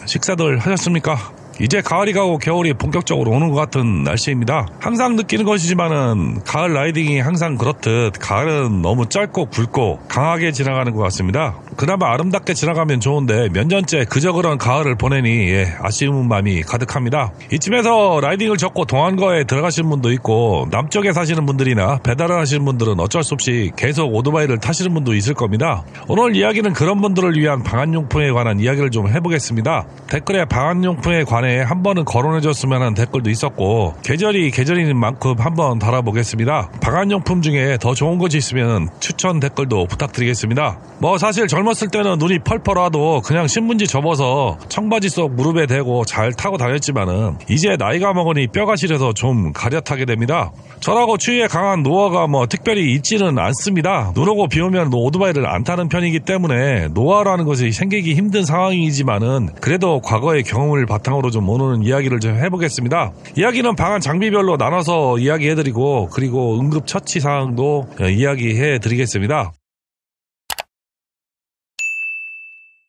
식사들 하셨습니까? 이제 가을이 가고 겨울이 본격적으로 오는 것 같은 날씨입니다. 항상 느끼는 것이지만은 가을 라이딩이 항상 그렇듯 가을은 너무 짧고 굵고 강하게 지나가는 것 같습니다. 그나마 아름답게 지나가면 좋은데 몇 년째 그저 그런 가을을 보내니 아쉬운 마음이 가득합니다. 이쯤에서 라이딩을 접고 동안거에 들어가시는 분도 있고 남쪽에 사시는 분들이나 배달을 하시는 분들은 어쩔 수 없이 계속 오토바이를 타시는 분도 있을 겁니다. 오늘 이야기는 그런 분들을 위한 방한용품에 관한 이야기를 좀 해보겠습니다. 댓글에 방한용품에 관해 한 번은 거론해줬으면 하는 댓글도 있었고 계절인 만큼 한번 달아보겠습니다. 방한용품 중에 더 좋은 것이 있으면 추천 댓글도 부탁드리겠습니다. 사실 젊었을 때는 눈이 펄펄 와도 그냥 신문지 접어서 청바지 속 무릎에 대고 잘 타고 다녔지만은 이제 나이가 먹으니 뼈가 시려서 좀 가려타게 됩니다. 저라고 추위에 강한 노화가 특별히 있지는 않습니다. 눈 오고 비 오면 오토바이를 안 타는 편이기 때문에 노화라는 것이 생기기 힘든 상황이지만은 그래도 과거의 경험을 바탕으로 좀 오늘은 이야기를 좀 해보겠습니다. 이야기는 방한 장비별로 나눠서 이야기해드리고 그리고 응급처치 사항도 이야기해드리겠습니다.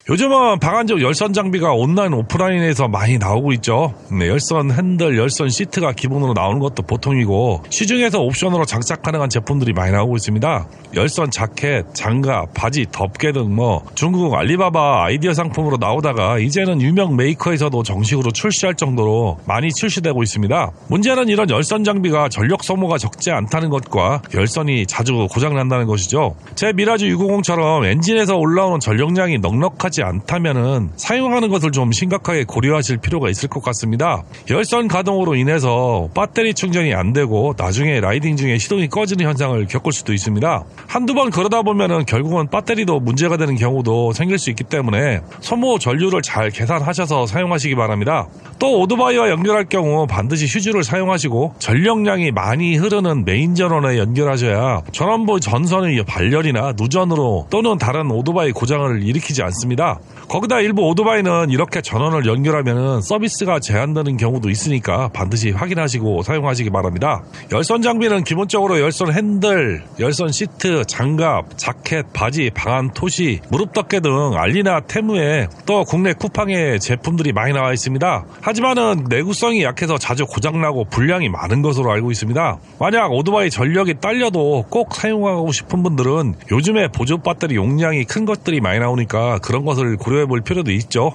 요즘은 방한적 열선 장비가 온라인 오프라인에서 많이 나오고 있죠. 열선 핸들, 열선 시트가 기본으로 나오는 것도 보통이고 시중에서 옵션으로 장착 가능한 제품들이 많이 나오고 있습니다. 열선 자켓, 장갑, 바지, 덮개 등 중국 알리바바 아이디어 상품으로 나오다가 이제는 유명 메이커에서도 정식으로 출시할 정도로 많이 출시되고 있습니다. 문제는 이런 열선 장비가 전력 소모가 적지 않다는 것과 열선이 자주 고장난다는 것이죠. 제 미라즈 650처럼 엔진에서 올라오는 전력량이 넉넉하지 않다면은 사용하는 것을 좀 심각하게 고려하실 필요가 있을 것 같습니다. 열선 가동으로 인해서 배터리 충전이 안 되고 나중에 라이딩 중에 시동이 꺼지는 현상을 겪을 수도 있습니다. 한두 번 그러다 보면은 결국은 배터리도 문제가 되는 경우도 생길 수 있기 때문에 소모 전류를 잘 계산하셔서 사용하시기 바랍니다. 또 오토바이와 연결할 경우 반드시 휴즈를 사용하시고 전력량이 많이 흐르는 메인 전원에 연결하셔야 전원부 전선의 발열이나 누전으로 또는 다른 오토바이 고장을 일으키지 않습니다. 거기다 일부 오토바이는 이렇게 전원을 연결하면 서비스가 제한되는 경우도 있으니까 반드시 확인하시고 사용하시기 바랍니다. 열선 장비는 기본적으로 열선 핸들, 열선 시트, 장갑, 자켓, 바지, 방한, 토시, 무릎 덮개 등 알리나 테무에 또 국내 쿠팡의 제품들이 많이 나와 있습니다. 하지만은 내구성이 약해서 자주 고장나고 불량이 많은 것으로 알고 있습니다. 만약 오토바이 전력이 딸려도 꼭 사용하고 싶은 분들은 요즘에 보조 배터리 용량이 큰 것들이 많이 나오니까 그런 것을 고려해 볼 필요도 있죠.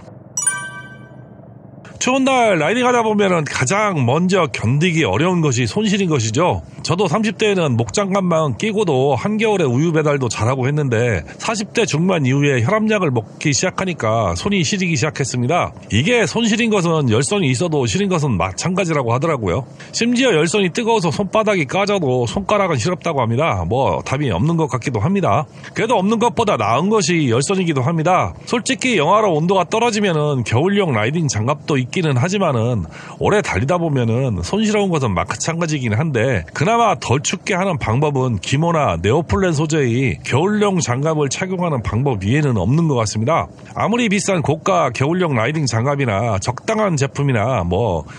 추운 날 라이딩하다 보면 가장 먼저 견디기 어려운 것이 손실인 것이죠. 저도 30대에는 목장갑만 끼고도 한겨울에 우유 배달도 잘하고 했는데 40대 중반 이후에 혈압약을 먹기 시작하니까 손이 시리기 시작했습니다. 이게 손실인 것은 열선이 있어도 시린 것은 마찬가지라고 하더라고요. 심지어 열선이 뜨거워서 손바닥이 까져도 손가락은 시렵다고 합니다. 답이 없는 것 같기도 합니다. 그래도 없는 것보다 나은 것이 열선이기도 합니다. 솔직히 영하로 온도가 떨어지면은 겨울용 라이딩 장갑도 있기는 하지만은 오래 달리다 보면은 손실어온 것은 마찬가지이긴 한데 그나마 덜 춥게 하는 방법은 기모나 네오폴렌 소재의 겨울용 장갑을 착용하는 방법 위에는 없는 것 같습니다. 아무리 비싼 고가 겨울용 라이딩 장갑이나 적당한 제품이나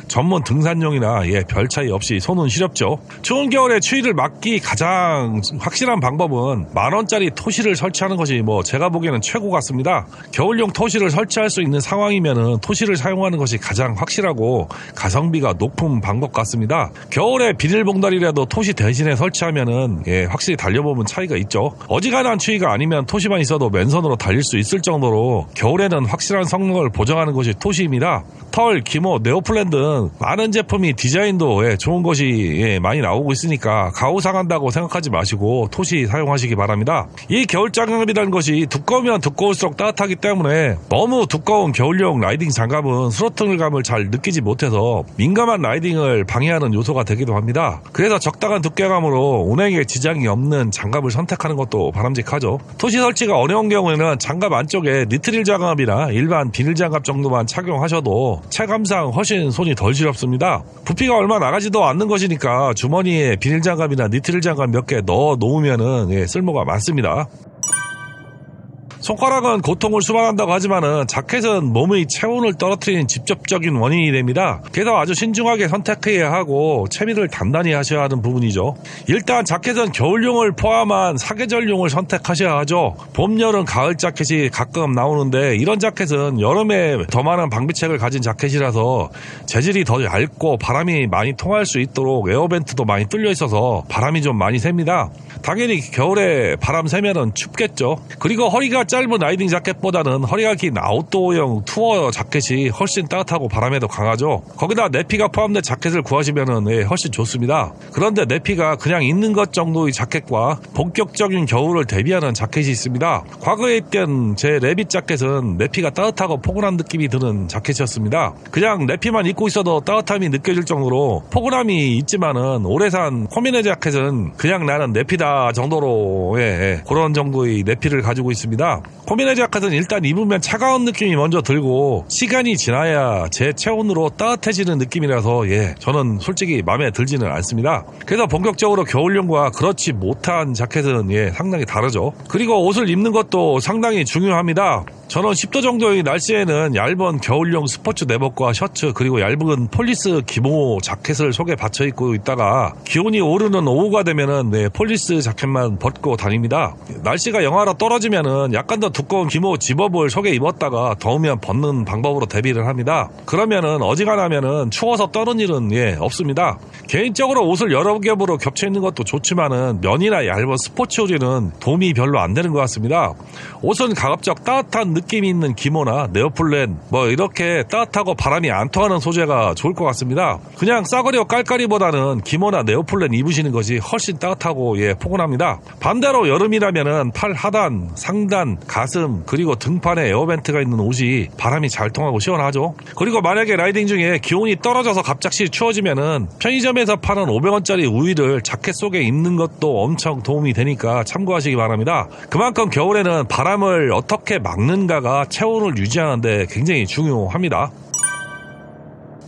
전문 등산용이나 별 차이 없이 손은 시렵죠. 추운 겨울에 추위를 막기 가장 확실한 방법은 10,000원짜리 토시를 설치하는 것이 제가 보기에는 최고 같습니다. 겨울용 토시를 설치할 수 있는 상황이면은 토시를 사용하는 것이 가장 확실하고 가성비가 높은 방법 같습니다. 겨울에 비닐봉다리라도 토시 대신에 설치하면은 확실히 달려보면 차이가 있죠. 어지간한 추위가 아니면 토시만 있어도 맨손으로 달릴 수 있을 정도로 겨울에는 확실한 성능을 보장하는 것이 토시입니다. 털, 기모, 네오플랜 등 많은 제품이 디자인도 좋은 것이 많이 나오고 있으니까 가오상한다고 생각하지 마시고 토시 사용하시기 바랍니다. 이 겨울 장갑이라는 것이 두꺼우면 두꺼울수록 따뜻하기 때문에 너무 두꺼운 겨울용 라이딩 장갑은 스로틀감을 잘 느끼지 못해서 민감한 라이딩을 방해하는 요소가 되기도 합니다. 그래서 적당한 두께감으로 운행에 지장이 없는 장갑을 선택하는 것도 바람직하죠. 토시 설치가 어려운 경우에는 장갑 안쪽에 니트릴 장갑이나 일반 비닐 장갑 정도만 착용하셔도 체감상 훨씬 손이 덜 시렵습니다. 부피가 얼마 나가지도 않는 것이니까 주머니에 비닐 장갑이나 니트릴 장갑 몇 개 넣어 놓으면은 쓸모가 많습니다. 손가락은 고통을 수반한다고 하지만은 자켓은 몸의 체온을 떨어뜨리는 직접적인 원인이 됩니다. 그래서 아주 신중하게 선택해야 하고 채비를 단단히 하셔야 하는 부분이죠. 일단 자켓은 겨울용을 포함한 사계절용을 선택하셔야 하죠. 봄, 여름, 가을 자켓이 가끔 나오는데 이런 자켓은 여름에 더 많은 방비책을 가진 자켓이라서 재질이 더 얇고 바람이 많이 통할 수 있도록 에어벤트도 많이 뚫려 있어서 바람이 좀 많이 셉니다. 당연히 겨울에 바람 세면은 춥겠죠. 그리고 허리가 짧은 라이딩 자켓보다는 허리가 긴 아웃도어용 투어 자켓이 훨씬 따뜻하고 바람에도 강하죠. 거기다 내피가 포함된 자켓을 구하시면은 훨씬 좋습니다. 그런데 내피가 그냥 있는 것 정도의 자켓과 본격적인 겨울을 대비하는 자켓이 있습니다. 과거에 있던 제 레빗 자켓은 내피가 따뜻하고 포근한 느낌이 드는 자켓이었습니다. 그냥 내피만 입고 있어도 따뜻함이 느껴질 정도로 포근함이 있지만은 오래 산 코미네 자켓은 그냥 나는 내피다 정도로 그런 정도의 내피를 가지고 있습니다. 코미네 자켓은 일단 입으면 차가운 느낌이 먼저 들고 시간이 지나야 제 체온으로 따뜻해지는 느낌이라서 저는 솔직히 마음에 들지는 않습니다. 그래서 본격적으로 겨울용과 그렇지 못한 자켓은 상당히 다르죠. 그리고 옷을 입는 것도 상당히 중요합니다. 저는 10도 정도의 날씨에는 얇은 겨울용 스포츠 내복과 셔츠 그리고 얇은 폴리스 기모 자켓을 속에 받쳐 입고 있다가 기온이 오르는 오후가 되면은 폴리스 자켓만 벗고 다닙니다. 날씨가 영하로 떨어지면은 약간 더 두꺼운 기모 집업을 속에 입었다가 더우면 벗는 방법으로 대비를 합니다. 그러면은 어지간하면은 추워서 떠는 일은 없습니다. 개인적으로 옷을 여러 겹으로 겹쳐 있는 것도 좋지만은 면이나 얇은 스포츠 의류는 도움이 별로 안 되는 것 같습니다. 옷은 가급적 따뜻한 느낌이 있는 기모나 네오플랜 이렇게 따뜻하고 바람이 안 통하는 소재가 좋을 것 같습니다. 그냥 싸구려 깔깔이보다는 기모나 네오플랜 입으시는 것이 훨씬 따뜻하고 포근합니다. 반대로 여름이라면은 팔 하단, 상단, 가슴 그리고 등판에 에어벤트가 있는 옷이 바람이 잘 통하고 시원하죠. 그리고 만약에 라이딩 중에 기온이 떨어져서 갑작스레 추워지면은 편의점에서 파는 500원짜리 우유를 자켓 속에 입는 것도 엄청 도움이 되니까 참고하시기 바랍니다. 그만큼 겨울에는 바람을 어떻게 막는가가 체온을 유지하는데 굉장히 중요합니다.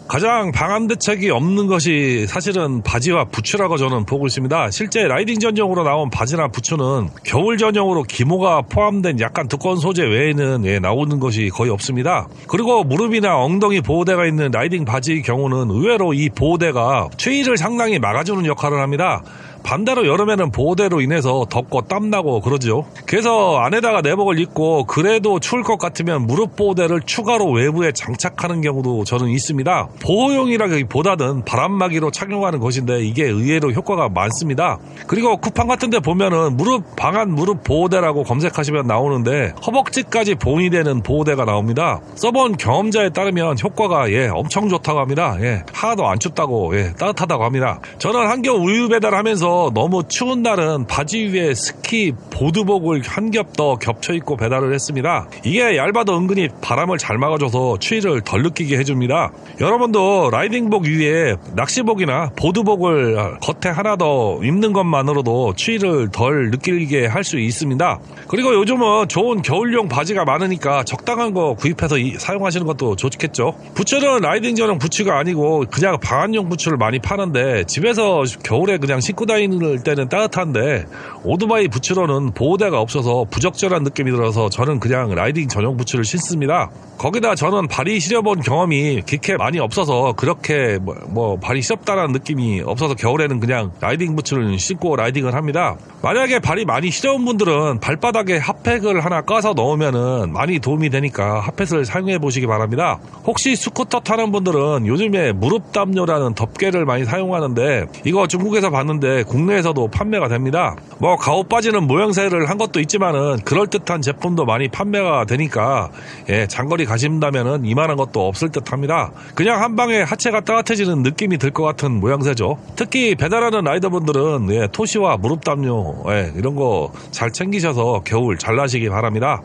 가장 방한 대책이 없는 것이 사실은 바지와 부츠라고 저는 보고 있습니다. 실제 라이딩 전용으로 나온 바지나 부츠는 겨울 전용으로 기모가 포함된 약간 두꺼운 소재 외에는 나오는 것이 거의 없습니다. 그리고 무릎이나 엉덩이 보호대가 있는 라이딩 바지의 경우는 의외로 이 보호대가 추위를 상당히 막아주는 역할을 합니다. 반대로 여름에는 보호대로 인해서 덥고 땀나고 그러죠. 그래서 안에다가 내복을 입고 그래도 추울 것 같으면 무릎 보호대를 추가로 외부에 장착하는 경우도 저는 있습니다. 보호용이라기보다는 바람막이로 착용하는 것인데 이게 의외로 효과가 많습니다. 그리고 쿠팡 같은 데 보면은 방한 무릎 보호대라고 검색하시면 나오는데 허벅지까지 보온이 되는 보호대가 나옵니다. 써본 경험자에 따르면 효과가 엄청 좋다고 합니다. 하나도 안 춥다고 따뜻하다고 합니다. 저는 한겨울 우유 배달하면서 너무 추운 날은 바지 위에 스키 보드복을 한 겹 더 겹쳐 입고 배달을 했습니다. 이게 얇아도 은근히 바람을 잘 막아줘서 추위를 덜 느끼게 해줍니다. 여러분도 라이딩복 위에 낚시복이나 보드복을 겉에 하나 더 입는 것만으로도 추위를 덜 느끼게 할 수 있습니다. 그리고 요즘은 좋은 겨울용 바지가 많으니까 적당한 거 구입해서 사용하시는 것도 좋겠죠. 부츠는 라이딩 전용 부츠가 아니고 그냥 방한용 부츠를 많이 파는데 집에서 겨울에 그냥 신고 다니는 때는 따뜻한데 오토바이 부츠로는 보호대가 없어서 부적절한 느낌이 들어서 저는 그냥 라이딩 전용 부츠를 신습니다. 거기다 저는 발이 시려본 경험이 그렇게 많이 없어서 그렇게 발이 시렵다는 느낌이 없어서 겨울에는 그냥 라이딩 부츠를 신고 라이딩을 합니다. 만약에 발이 많이 시려운 분들은 발바닥에 핫팩을 하나 까서 넣으면은 많이 도움이 되니까 핫팩을 사용해 보시기 바랍니다. 혹시 스쿠터 타는 분들은 요즘에 무릎 담요라는 덮개를 많이 사용하는데 이거 중국에서 봤는데 국내에서도 판매가 됩니다. 가옷 바지는 모양새를 한 것도 있지만은 그럴듯한 제품도 많이 판매가 되니까 장거리 가신다면은 이만한 것도 없을 듯 합니다. 그냥 한 방에 하체가 따뜻해지는 느낌이 들 것 같은 모양새죠. 특히 배달하는 라이더분들은 토시와 무릎 담요 이런 거 잘 챙기셔서 겨울 잘 나시기 바랍니다.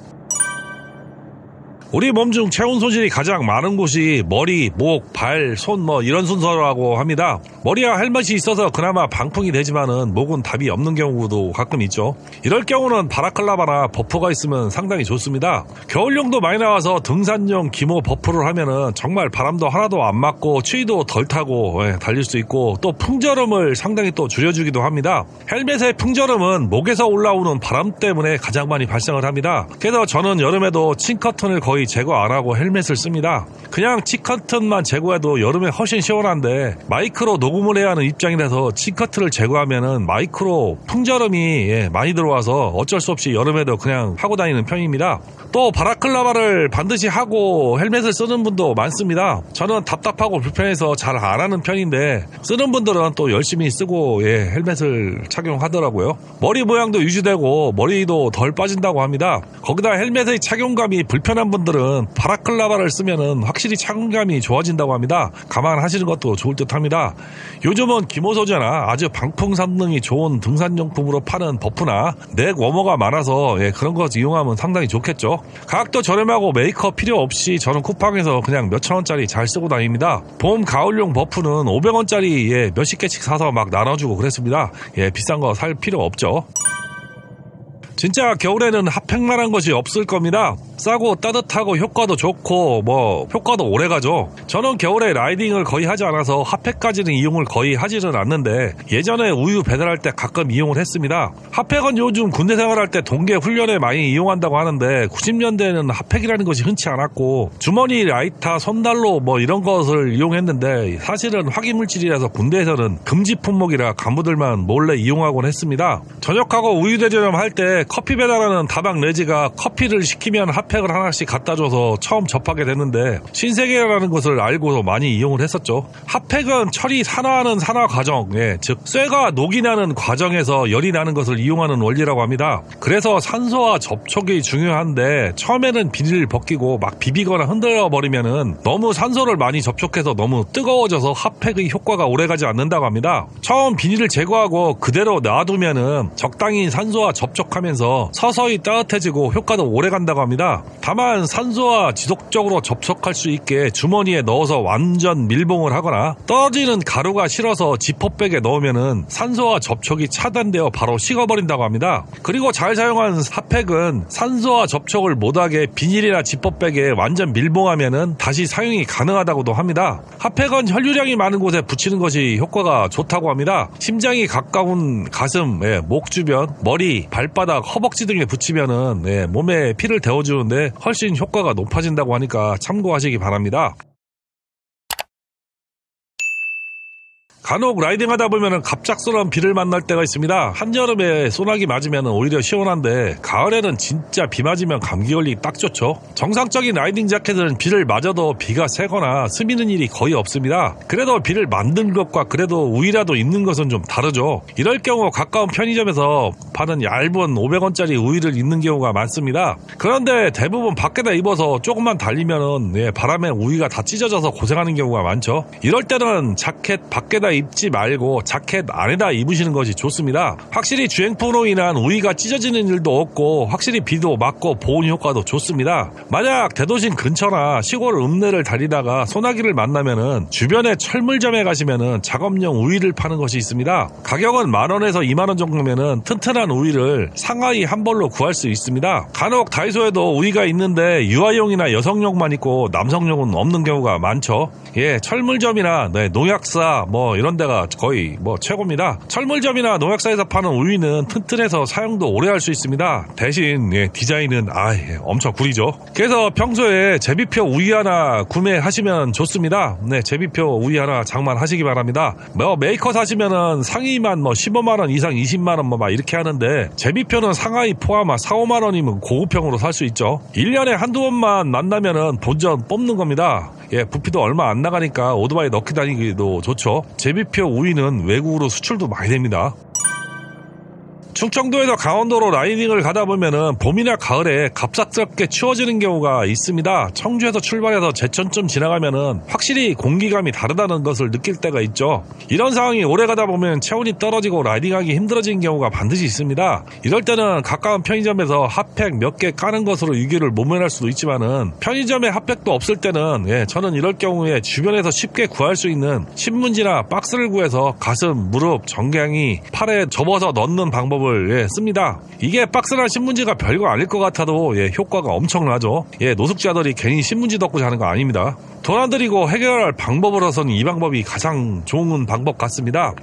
우리 몸 중 체온 손실이 가장 많은 곳이 머리, 목, 발, 손 이런 순서라고 합니다. 머리와 헬멧이 있어서 그나마 방풍이 되지만은 목은 답이 없는 경우도 가끔 있죠. 이럴 경우는 바라클라바나 버프가 있으면 상당히 좋습니다. 겨울용도 많이 나와서 등산용 기모 버프를 하면은 정말 바람도 하나도 안 맞고 추위도 덜 타고 달릴 수 있고 또 풍절음을 상당히 또 줄여주기도 합니다. 헬멧의 풍절음은 목에서 올라오는 바람 때문에 가장 많이 발생을 합니다. 그래서 저는 여름에도 칭커튼을 거의 제거 안 하고 헬멧을 씁니다. 그냥 칭커튼만 제거해도 여름에 훨씬 시원한데 마이크로 녹음을 해야 하는 입장이라서 칭커튼을 제거하면은 마이크로 풍절음이 많이 들어와서 어쩔 수 없이 여름에도 그냥 하고 다니는 편입니다. 또 바라클라바를 반드시 하고 헬멧을 쓰는 분도 많습니다. 저는 답답하고 불편해서 잘 안 하는 편인데 쓰는 분들은 또 열심히 쓰고 헬멧을 착용하더라고요. 머리 모양도 유지되고 머리도 덜 빠진다고 합니다. 거기다 헬멧의 착용감이 불편한 분들은 바라클라바를 쓰면은 확실히 착용감이 좋아진다고 합니다. 감안하시는 것도 좋을 듯 합니다. 요즘은 기모 소재나 아주 방풍 성능이 좋은 등산용품으로 파는 버프나 넥 워머가 많아서 그런 거 이용하면 상당히 좋겠죠. 가격도 저렴하고 메이크업 필요 없이 저는 쿠팡에서 그냥 몇천 원짜리 잘 쓰고 다닙니다. 봄 가을용 버프는 500원짜리 몇십 개씩 사서 막 나눠주고 그랬습니다. 비싼 거 살 필요 없죠. 진짜 겨울에는 핫팩만한 것이 없을 겁니다. 싸고 따뜻하고 효과도 좋고 효과도 오래가죠. 저는 겨울에 라이딩을 거의 하지 않아서 핫팩까지는 이용을 거의 하지는 않는데 예전에 우유 배달할 때 가끔 이용을 했습니다. 핫팩은 요즘 군대 생활할 때 동계 훈련에 많이 이용한다고 하는데 90년대에는 핫팩이라는 것이 흔치 않았고 주머니, 라이터, 손난로 이런 것을 이용했는데 사실은 화기물질이라서 군대에서는 금지 품목이라 간부들만 몰래 이용하곤 했습니다. 저녁하고 우유 대전염 할 때 커피 배달하는 다방 레지가 커피를 시키면 핫팩을 하나씩 갖다줘서 처음 접하게 됐는데 신세계라는 것을 알고 많이 이용을 했었죠. 핫팩은 철이 산화하는 산화 과정, 즉 쇠가 녹이 나는 과정에서 열이 나는 것을 이용하는 원리라고 합니다. 그래서 산소와 접촉이 중요한데 처음에는 비닐을 벗기고 막 비비거나 흔들어 버리면은 너무 산소를 많이 접촉해서 너무 뜨거워져서 핫팩의 효과가 오래가지 않는다고 합니다. 처음 비닐을 제거하고 그대로 놔두면은 적당히 산소와 접촉하면서 서서히 따뜻해지고 효과도 오래 간다고 합니다. 다만 산소와 지속적으로 접촉할 수 있게 주머니에 넣어서 완전 밀봉을 하거나 떨어지는 가루가 싫어서 지퍼백에 넣으면은 산소와 접촉이 차단되어 바로 식어버린다고 합니다. 그리고 잘 사용한 핫팩은 산소와 접촉을 못하게 비닐이나 지퍼백에 완전 밀봉하면은 다시 사용이 가능하다고도 합니다. 핫팩은 혈류량이 많은 곳에 붙이는 것이 효과가 좋다고 합니다. 심장이 가까운 가슴, 목 주변, 머리, 발바닥, 허벅지 등에 붙이면은 몸에 피를 데워주는데 훨씬 효과가 높아진다고 하니까 참고하시기 바랍니다. 간혹 라이딩하다 보면 갑작스러운 비를 만날 때가 있습니다. 한여름에 소나기 맞으면 오히려 시원한데 가을에는 진짜 비 맞으면 감기 걸리기 딱 좋죠. 정상적인 라이딩 자켓은 비를 맞아도 비가 새거나 스미는 일이 거의 없습니다. 그래도 비를 만든 것과 그래도 우유라도 있는 것은 좀 다르죠. 이럴 경우 가까운 편의점에서 파는 얇은 500원짜리 우유를 입는 경우가 많습니다. 그런데 대부분 밖에다 입어서 조금만 달리면은 바람에 우유가 다 찢어져서 고생하는 경우가 많죠. 이럴 때는 자켓 밖에다 입지 말고 자켓 안에다 입으시는 것이 좋습니다. 확실히 주행풍으로 인한 우위가 찢어지는 일도 없고 확실히 비도 맞고 보온 효과도 좋습니다. 만약 대도심 근처나 시골 읍내를 달리다가 소나기를 만나면은 주변에 철물점에 가시면은 작업용 우위를 파는 것이 있습니다. 가격은 10,000원에서 20,000원 정도면은 튼튼한 우위를 상하이 한 벌로 구할 수 있습니다. 간혹 다이소에도 우위가 있는데 유아용이나 여성용만 있고 남성용은 없는 경우가 많죠. 철물점이나 농약사 이런 데가 거의 최고입니다. 철물점이나 농약사에서 파는 우유는 튼튼해서 사용도 오래 할 수 있습니다. 대신 디자인은 엄청 구리죠. 그래서 평소에 제비표 우유 하나 구매하시면 좋습니다. 제비표 우유 하나 장만하시기 바랍니다. 메이커 사시면은 상위만 15만원 이상 20만원 막 이렇게 하는데 제비표는 상하이 포함 4-5만원이면 고급형으로 살 수 있죠. 1년에 한두 번만 만나면은 본전 뽑는 겁니다. 부피도 얼마 안 나가니까 오토바이 넣기 다니기도 좋죠. 제비표 우유는 외국으로 수출도 많이 됩니다. 충청도에서 강원도로 라이딩을 가다 보면은 봄이나 가을에 갑작스럽게 추워지는 경우가 있습니다. 청주에서 출발해서 제천쯤 지나가면은 확실히 공기감이 다르다는 것을 느낄 때가 있죠. 이런 상황이 오래 가다 보면 체온이 떨어지고 라이딩하기 힘들어지는 경우가 반드시 있습니다. 이럴 때는 가까운 편의점에서 핫팩 몇 개 까는 것으로 위기를 모면할 수도 있지만은 편의점에 핫팩도 없을 때는 저는 이럴 경우에 주변에서 쉽게 구할 수 있는 신문지나 박스를 구해서 가슴, 무릎, 정강이, 팔에 접어서 넣는 방법을 씁니다. 이게 박스나 신문지가 별거 아닐 것 같아도 효과가 엄청나죠. 노숙자들이 괜히 신문지 덮고 자는 거 아닙니다. 돈 안 들이고 해결할 방법으로서는 이 방법이 가장 좋은 방법 같습니다.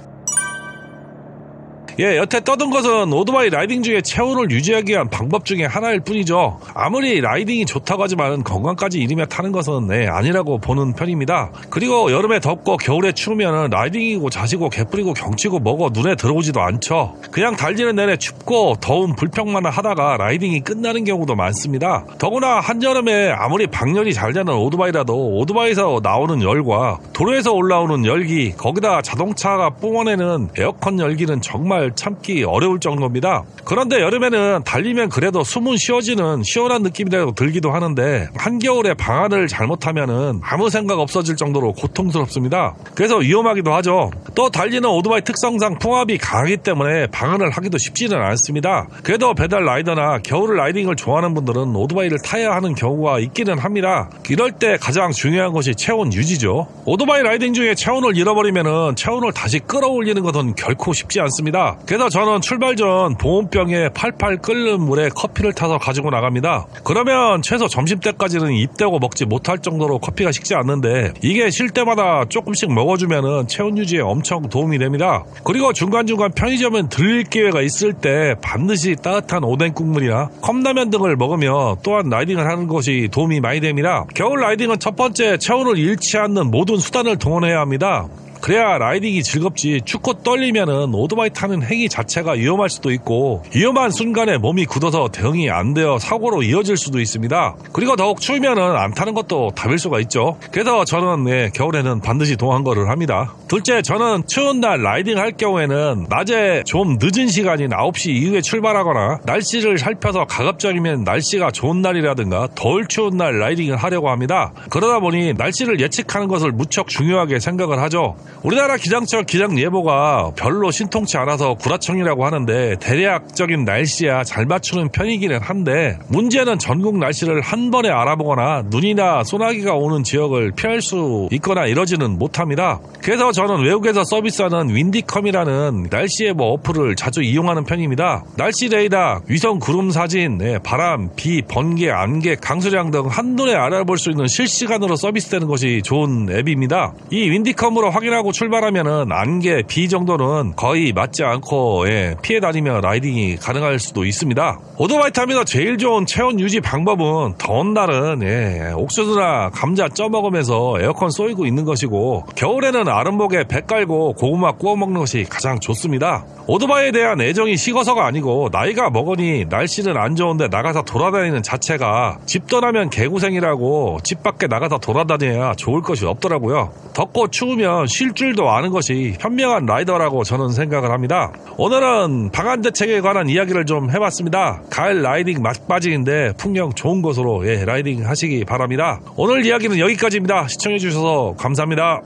여태 떠든 것은 오토바이 라이딩 중에 체온을 유지하기 위한 방법 중에 하나일 뿐이죠. 아무리 라이딩이 좋다고 하지만 건강까지 이르며 타는 것은 아니라고 보는 편입니다. 그리고 여름에 덥고 겨울에 추우면 라이딩이고 자시고 개뿌리고 경치고 뭐고 눈에 들어오지도 않죠. 그냥 달리는 내내 춥고 더운 불평만 하다가 라이딩이 끝나는 경우도 많습니다. 더구나 한여름에 아무리 방열이 잘 되는 오토바이라도 오토바이에서 나오는 열과 도로에서 올라오는 열기, 거기다 자동차가 뿜어내는 에어컨 열기는 정말 참기 어려울 정도입니다. 그런데 여름에는 달리면 그래도 숨은 쉬어지는 시원한 느낌이라도 들기도 하는데 한겨울에 방안을 잘못하면은 아무 생각 없어질 정도로 고통스럽습니다. 그래서 위험하기도 하죠. 또 달리는 오토바이 특성상 풍압이 강하기 때문에 방안을 하기도 쉽지는 않습니다. 그래도 배달 라이더나 겨울 라이딩을 좋아하는 분들은 오토바이를 타야 하는 경우가 있기는 합니다. 이럴 때 가장 중요한 것이 체온 유지죠. 오토바이 라이딩 중에 체온을 잃어버리면은 체온을 다시 끌어올리는 것은 결코 쉽지 않습니다. 그래서 저는 출발 전 보온병에 팔팔 끓는 물에 커피를 타서 가지고 나갑니다. 그러면 최소 점심때까지는 입대고 먹지 못할 정도로 커피가 식지 않는데 이게 쉴 때마다 조금씩 먹어주면은 체온 유지에 엄청 도움이 됩니다. 그리고 중간중간 편의점은 들릴 기회가 있을 때 반드시 따뜻한 오뎅 국물이나 컵라면 등을 먹으며 또한 라이딩을 하는 것이 도움이 많이 됩니다. 겨울 라이딩은 첫 번째 체온을 잃지 않는 모든 수단을 동원해야 합니다. 그래야 라이딩이 즐겁지. 춥고 떨리면은 오토바이 타는 행위 자체가 위험할 수도 있고 위험한 순간에 몸이 굳어서 대응이 안 되어 사고로 이어질 수도 있습니다. 그리고 더욱 추우면은 안 타는 것도 답일 수가 있죠. 그래서 저는 겨울에는 반드시 동한거를 합니다. 둘째, 저는 추운 날 라이딩 할 경우에는 낮에 좀 늦은 시간인 9시 이후에 출발하거나 날씨를 살펴서 가급적이면 날씨가 좋은 날이라든가 덜 추운 날 라이딩을 하려고 합니다. 그러다 보니 날씨를 예측하는 것을 무척 중요하게 생각을 하죠. 우리나라 기상청 기상예보가 별로 신통치 않아서 구라청이라고 하는데 대략적인 날씨야 잘 맞추는 편이기는 한데 문제는 전국 날씨를 한 번에 알아보거나 눈이나 소나기가 오는 지역을 피할 수 있거나 이러지는 못합니다. 그래서 저는 외국에서 서비스하는 윈디컴이라는 날씨예보 어플을 자주 이용하는 편입니다. 날씨 레이더, 위성 구름 사진, 바람, 비, 번개, 안개, 강수량 등 한눈에 알아볼 수 있는 실시간으로 서비스되는 것이 좋은 앱입니다. 이 윈디컴으로 확인하고 출발하면은 안개, 비 정도는 거의 맞지 않고 피해 다니며 라이딩이 가능할 수도 있습니다. 오토바이 타면서 제일 좋은 체온 유지 방법은 더운 날은 옥수수나 감자 쪄 먹으면서 에어컨 쏘이고 있는 것이고 겨울에는 아랫목에 배 깔고 고구마 구워 먹는 것이 가장 좋습니다. 오토바이에 대한 애정이 식어서가 아니고 나이가 먹으니 날씨는 안 좋은데 나가서 돌아다니는 자체가 집 떠나면 개고생이라고 집 밖에 나가서 돌아다녀야 좋을 것이 없더라고요. 덥고 추우면 쉴 줄도 아는 것이 현명한 라이더라고 저는 생각을 합니다. 오늘은 방안 대책에 관한 이야기를 좀 해봤습니다. 가을 라이딩 막바지인데 풍경 좋은 곳으로 라이딩 하시기 바랍니다. 오늘 이야기는 여기까지입니다. 시청해주셔서 감사합니다.